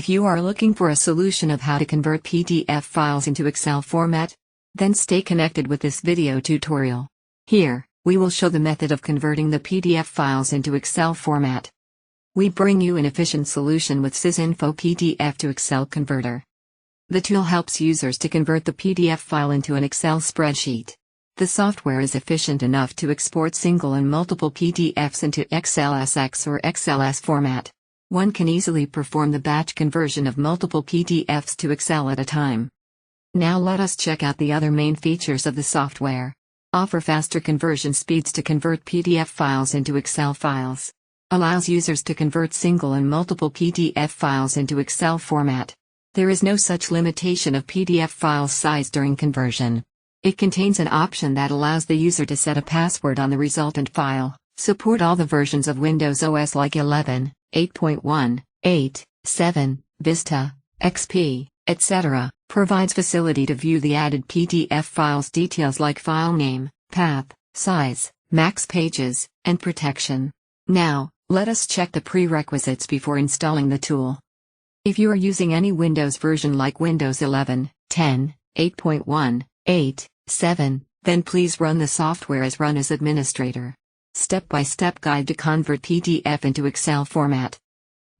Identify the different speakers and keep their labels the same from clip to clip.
Speaker 1: If you are looking for a solution of how to convert PDF files into Excel format, then stay connected with this video tutorial. Here, we will show the method of converting the PDF files into Excel format. We bring you an efficient solution with SysInfo PDF to Excel Converter. The tool helps users to convert the PDF file into an Excel spreadsheet. The software is efficient enough to export single and multiple PDFs into XLSX or XLS format. One can easily perform the batch conversion of multiple PDFs to Excel at a time. Now let us check out the other main features of the software. Offer faster conversion speeds to convert PDF files into Excel files. Allows users to convert single and multiple PDF files into Excel format. There is no such limitation of PDF file size during conversion. It contains an option that allows the user to set a password on the resultant file. Support all the versions of Windows OS like 11, 8.1, 8, 7, Vista, XP, etc. Provides facility to view the added PDF files details like file name, path, size, max pages, and protection. Now, let us check the prerequisites before installing the tool. If you are using any Windows version like Windows 11, 10, 8.1, 8, 7, then please run the software as run as administrator. Step-by-step guide to convert PDF into Excel format.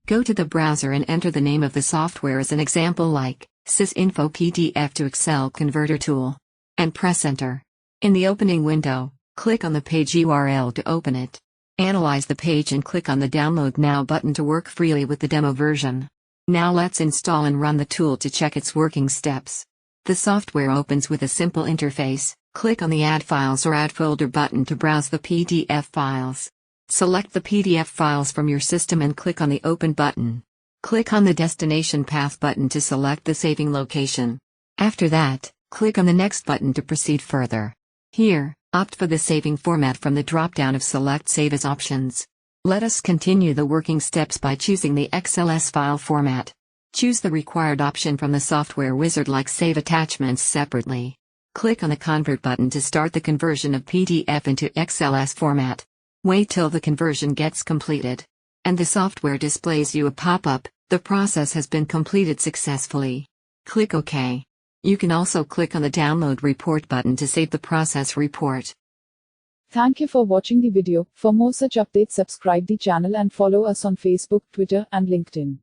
Speaker 1: Go to the browser and enter the name of the software as an example like SysInfo PDF to Excel Converter Tool. And press Enter. In the opening window, click on the page URL to open it. Analyze the page and click on the Download Now button to work freely with the demo version. Now let's install and run the tool to check its working steps. The software opens with a simple interface. Click on the Add Files or Add Folder button to browse the PDF files. Select the PDF files from your system and click on the Open button. Click on the Destination Path button to select the saving location. After that, click on the Next button to proceed further. Here, opt for the saving format from the drop-down of Select Save As options. Let us continue the working steps by choosing the XLS file format. Choose the required option from the software wizard like Save Attachments separately. Click on the Convert button to start the conversion of PDF into XLS format. Wait till the conversion gets completed. And the software displays you a pop-up, the process has been completed successfully. Click OK. You can also click on the Download Report button to save the process report.
Speaker 2: Thank you for watching the video. For more such updates, subscribe the channel and follow us on Facebook, Twitter, and LinkedIn.